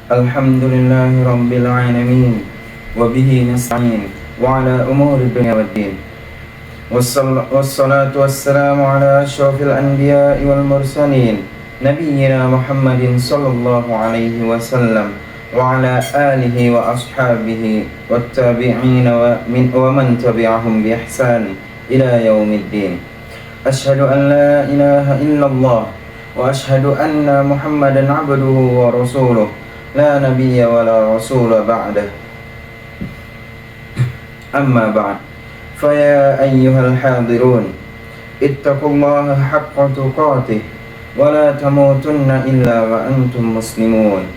Alhamdulillahi Rabbil Alamin. Wabihi nasta'in wa ala umuri dunya waddin. Wassalatu wassalamu ala asyrafil anbiya'i wal mursalin Nabiyyina Muhammadin sallallahu alaihi wasallam wa ala alihi wa ashabihi wattabi'ina wa man tabi'ahum bi ihsan ila yaumiddin. Asyhadu an la ilaha illallah wa asyhadu anna Muhammadan abduhu wa rasuluh la nabiyya wa la rasula ba'dah. Amma ba'd. Faya ayyuhal hadirun, ittaqullaha haqqa tuqatih wa la tamutunna illa wa antum muslimun.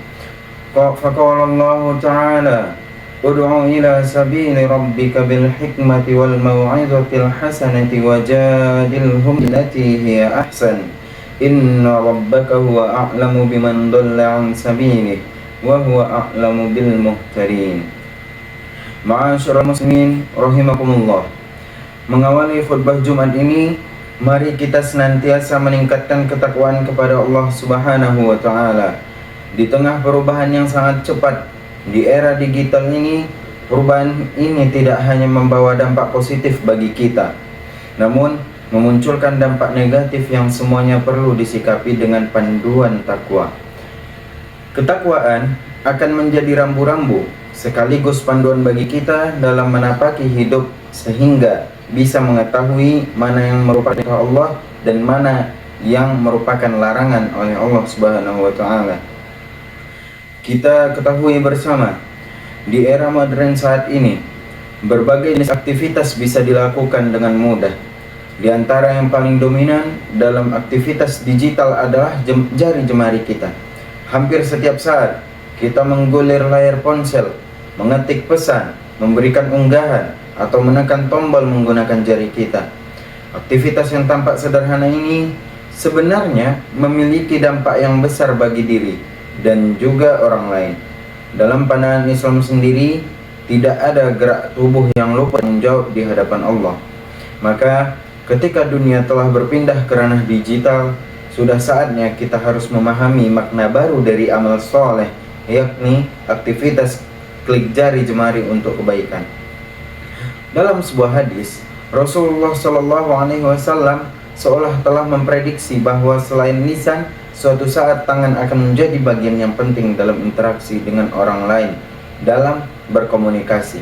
Faqala Allah ta'ala, ud'u ila sabili rabbika bil hikmati wal maw'izatil hasanati wajadilhum billati hiya ahsan. Inna rabbaka huwa a'lamu biman dhalla 'an sabilihi wa huwa a'lamu bil muhtadin. Ma'asyiral muslimin rahimakumullah. Mengawali khutbah Jumat ini, mari kita senantiasa meningkatkan ketakwaan kepada Allah Subhanahu wa taala. Di tengah perubahan yang sangat cepat di era digital ini, perubahan ini tidak hanya membawa dampak positif bagi kita, namun memunculkan dampak negatif yang semuanya perlu disikapi dengan panduan takwa. Ketakwaan akan menjadi rambu-rambu sekaligus panduan bagi kita dalam menapaki hidup, sehingga bisa mengetahui mana yang merupakan perintah Allah dan mana yang merupakan larangan oleh Allah Subhanahu wa taala. Kita ketahui bersama, di era modern saat ini, berbagai jenis aktivitas bisa dilakukan dengan mudah. Di antara yang paling dominan dalam aktivitas digital adalah jari jemari kita. Hampir setiap saat kita menggulir layar ponsel, mengetik pesan, memberikan unggahan, atau menekan tombol menggunakan jari kita. Aktivitas yang tampak sederhana ini sebenarnya memiliki dampak yang besar bagi diri dan juga orang lain. Dalam pandangan Islam sendiri, tidak ada gerak tubuh yang luput tanggung jawab di hadapan Allah. Maka ketika dunia telah berpindah ke ranah digital, sudah saatnya kita harus memahami makna baru dari amal soleh, yakni aktivitas klik jari jemari untuk kebaikan. Dalam sebuah hadis, Rasulullah SAW seolah telah memprediksi bahwa selain lisan, suatu saat tangan akan menjadi bagian yang penting dalam interaksi dengan orang lain dalam berkomunikasi.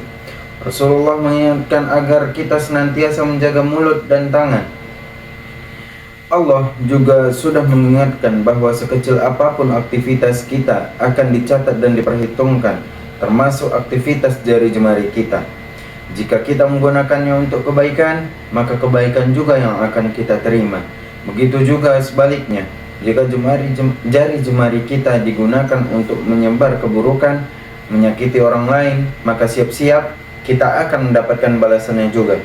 Rasulullah mengingatkan agar kita senantiasa menjaga mulut dan tangan. Allah juga sudah mengingatkan bahwa sekecil apapun aktivitas kita akan dicatat dan diperhitungkan, termasuk aktivitas jari jemari kita. Jika kita menggunakannya untuk kebaikan, maka kebaikan juga yang akan kita terima. Begitu juga sebaliknya, jika jari jemari kita digunakan untuk menyebar keburukan, menyakiti orang lain, maka siap-siap kita akan mendapatkan balasannya juga.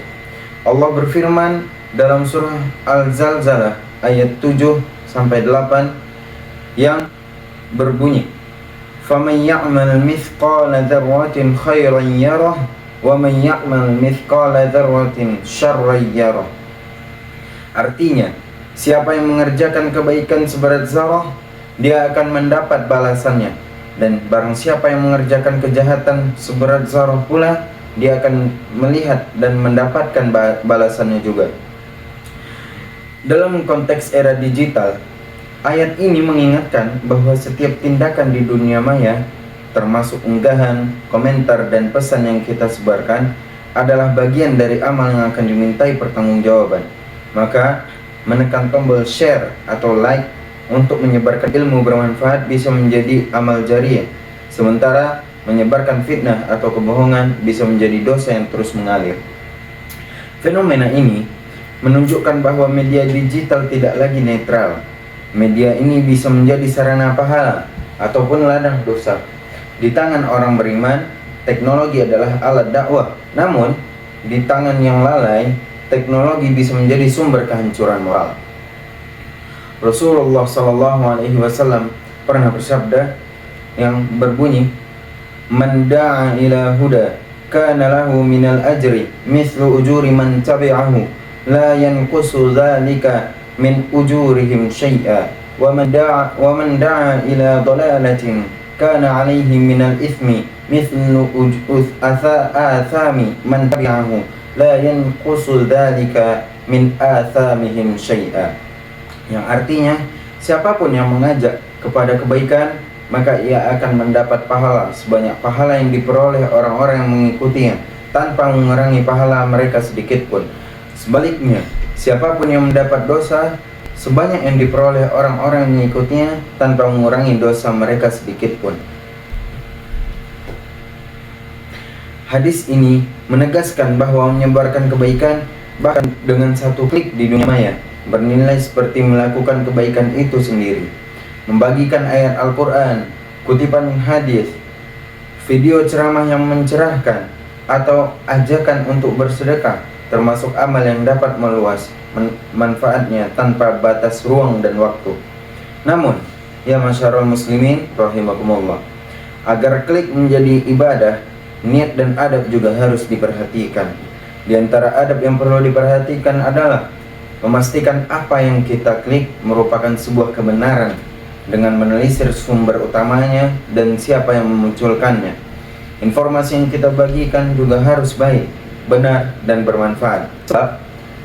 Allah berfirman dalam surah Al-Zalzalah ayat 7-8 yang berbunyi, "Faman ya'mal mithqala dzarratin khairan yarah wa man ya'mal mithqala dzarratin syarran yarah." Artinya, siapa yang mengerjakan kebaikan seberat zarah, dia akan mendapat balasannya, dan barang siapa yang mengerjakan kejahatan seberat zarah pula, dia akan melihat dan mendapatkan balasannya juga. Dalam konteks era digital, ayat ini mengingatkan bahwa setiap tindakan di dunia maya, termasuk unggahan, komentar, dan pesan yang kita sebarkan, adalah bagian dari amal yang akan dimintai pertanggungjawaban. Maka, menekan tombol share atau like untuk menyebarkan ilmu bermanfaat bisa menjadi amal jariah, sementara menyebarkan fitnah atau kebohongan bisa menjadi dosa yang terus mengalir. Fenomena ini menunjukkan bahwa media digital tidak lagi netral. Media ini bisa menjadi sarana pahala ataupun ladang dosa. Di tangan orang beriman, teknologi adalah alat dakwah. Namun, di tangan yang lalai, teknologi bisa menjadi sumber kehancuran moral. Rasulullah SAW pernah bersabda yang berbunyi, "Man da'a ila huda kana lahu minal ajri mithlu ujuri man tabi'ahu la yanqusu dzalika min ujurihim syai'a wa man da'a ila dalalatin kana alaihi minal ithmi mithlu athami man tabi'ahu la yanqusu dzalika min athamihim syai'a. Yang artinya, siapapun yang mengajak kepada kebaikan, maka ia akan mendapat pahala sebanyak pahala yang diperoleh orang-orang yang mengikutinya, tanpa mengurangi pahala mereka sedikit pun. Sebaliknya, siapapun yang mendapat dosa sebanyak yang diperoleh orang-orang yang mengikutinya, tanpa mengurangi dosa mereka sedikit pun. Hadis ini menegaskan bahwa menyebarkan kebaikan bahkan dengan satu klik di dunia maya bernilai seperti melakukan kebaikan itu sendiri. Membagikan ayat Al-Quran, kutipan hadis, video ceramah yang mencerahkan, atau ajakan untuk bersedekah termasuk amal yang dapat meluas manfaatnya tanpa batas ruang dan waktu. Namun, ya masyarul muslimin rahimakumullah, agar klik menjadi ibadah, niat dan adab juga harus diperhatikan. Di antara adab yang perlu diperhatikan adalah memastikan apa yang kita klik merupakan sebuah kebenaran dengan menelisir sumber utamanya dan siapa yang memunculkannya. Informasi yang kita bagikan juga harus baik, benar, dan bermanfaat. Sebab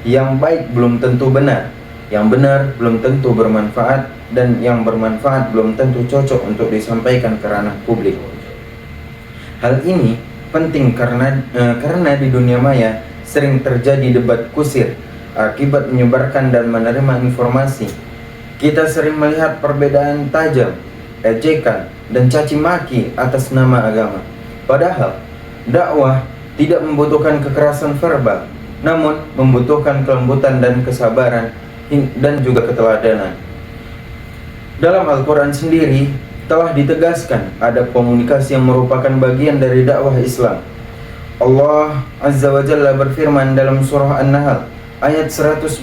yang baik belum tentu benar, yang benar belum tentu bermanfaat, dan yang bermanfaat belum tentu cocok untuk disampaikan ke ranah publik. Hal ini penting karena di dunia maya sering terjadi debat kusir akibat menyebarkan dan menerima informasi. Kita sering melihat perbedaan tajam, ejekan, dan caci maki atas nama agama. Padahal dakwah tidak membutuhkan kekerasan verbal, namun membutuhkan kelembutan dan kesabaran dan juga keteladanan. Dalam Al-Quran sendiri telah ditegaskan adab komunikasi yang merupakan bagian dari dakwah Islam. Allah Azza wa Jalla berfirman dalam surah An-Nahl ayat 125,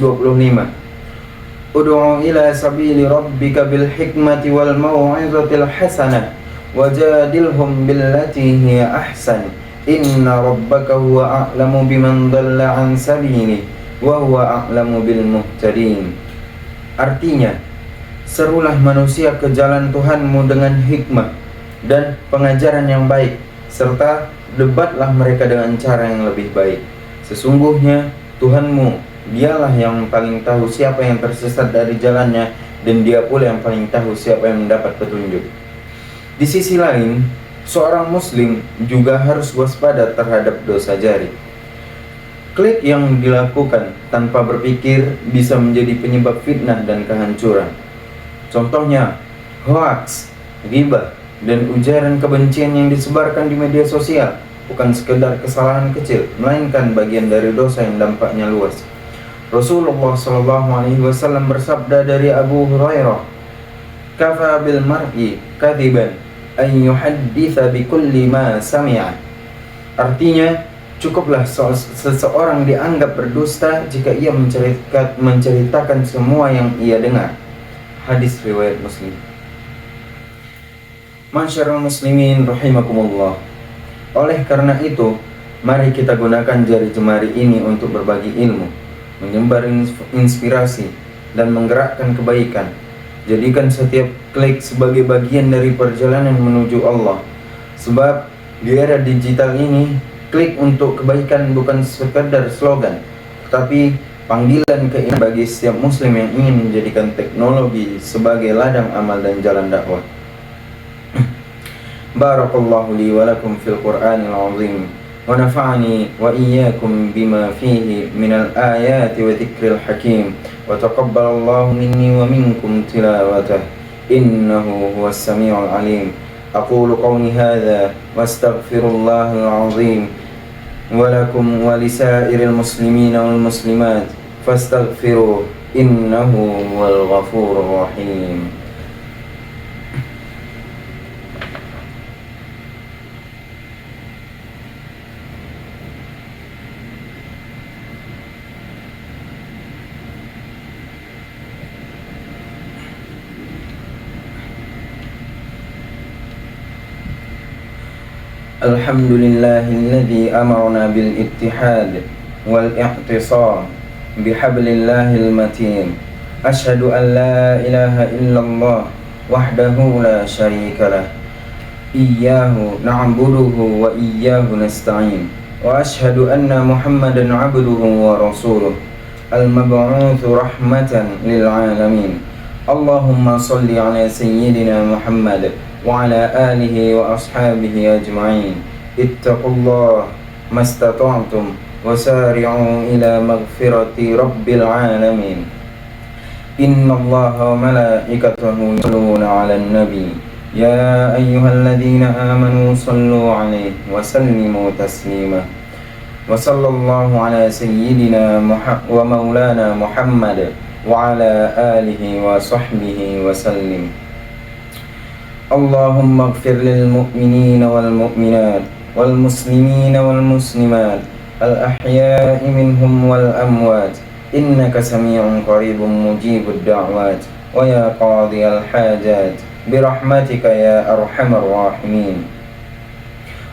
Ud'u ila sabili rabbika bil hikmati wal mau'izatil hasanah wajadilhum billati hiya ahsan inna rabbaka huwa a'lamu biman dhalla an sabilihi wa huwa a'lamu bil muhtadin. Artinya, serulah manusia ke jalan Tuhanmu dengan hikmah dan pengajaran yang baik, serta debatlah mereka dengan cara yang lebih baik. Sesungguhnya Tuhanmu, dialah yang paling tahu siapa yang tersesat dari jalannya, dan dia pula yang paling tahu siapa yang mendapat petunjuk. Di sisi lain, seorang muslim juga harus waspada terhadap dosa jari. Klik yang dilakukan tanpa berpikir bisa menjadi penyebab fitnah dan kehancuran. Contohnya, hoaks, ghibah, dan ujaran kebencian yang disebarkan di media sosial bukan sekedar kesalahan kecil, melainkan bagian dari dosa yang dampaknya luas. Rasulullah SAW bersabda dari Abu Hurairah, "Kafa bil mar'i kadiban an yuhadditsa bi kulli ma sami'a." Artinya, cukuplah seseorang dianggap berdusta jika ia menceritakan semua yang ia dengar. Hadis riwayat Muslim. Masyarul muslimin rahimakumullah. Oleh karena itu, mari kita gunakan jari jemari ini untuk berbagi ilmu, menyebar inspirasi, dan menggerakkan kebaikan. Jadikan setiap klik sebagai bagian dari perjalanan menuju Allah. Sebab di era digital ini, klik untuk kebaikan bukan sekedar slogan, tetapi panggilan keinginan bagi setiap muslim yang ingin menjadikan teknologi sebagai ladang amal dan jalan dakwah. Barakallahu li wa lakum fil Qur'anil azim wa nafa'ani wa iyyakum bima fihi minal ayati wa dzikril hakim wa taqabbalallahu minni wa minkum tilawatah innahu huwas samiul alim. Aqulu qawli hadza wa astaghfirullahal azim wa lakum wa lisairil muslimina wal muslimat fastaghfiruh innahu huwal ghafurur rahim. Alhamdulillahilladzi amarna bil ittihad wal i'tisam bihablillahil matin. Asyhadu an la ilaha illallah wahdahu la syarikalah Iyyahu na'buduhu wa iyyahu nasta'in. Wa ashhadu anna Muhammadan 'abduhu wa rasuluh al-mab'utsu rahmatan lil 'alamin. Allahumma shalli 'ala sayyidina Muhammad wa 'ala alihi wa ashabihi ajma'in. Ittaqullaha mastata'tum wasari'u ila maghfirati rabbil 'alamin. Innallaha wa malaikatahu yusholluna 'alan nabi. Ya ayyuhalladzina amanu sallu 'alaihi wa sallimu taslima. Wa sallallahu ala sayyidina wa maulana Muhammad wa ala alihi wa sahbihi wa sallim. Allahumma ighfir lil mu'minina wal mu'minat wal muslimina wal muslimat al ahya'i minhum wal amwat innaka sami'un qaribun mujibud da'wat wa ya qadiyal hajat birahmatika ya arhamar rahimin.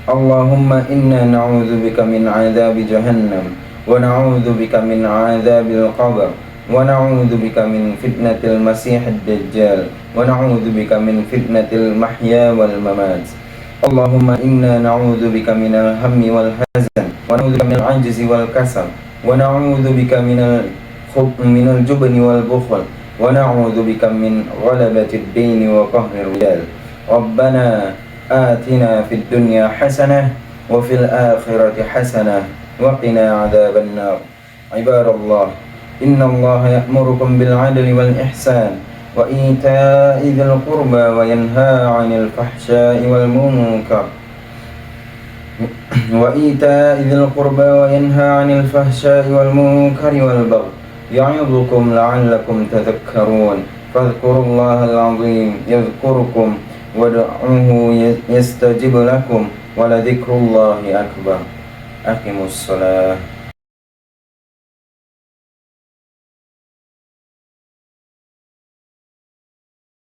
Allahumma inna na'udzu bika min 'adzabi jahannam wa na'udzu bika min 'adzabil qabr wa na'udzu bika min fitnatil masiihid dajjal wa na'udzu bika min fitnatil mahya wal mamat. Allahumma inna na'udzu bika minal hammi wal hazan wa na'udzu bika minal 'ajzi wal kasal wa na'udzu bika minal jubni wal bukhl wa na'udzu bika min ghalabatid daini wa qahrir rijal. Rabbana atina fid dunya hasanah wa fil akhirati hasanah wa qina adzaban nar. Ibadallah, innallaha ya'murukum bil 'adli wal ihsan wa ita'i dzil qurba wa yanha 'anil fahsya'i wal munkar wal munkari wal baghi ya'idukum la'allakum tadhakkarun. Fadhkurullahal 'azim yadhkurukum wad'uhu yastajib lakum wa la dzikrullahi akbar. Aqimus shalah.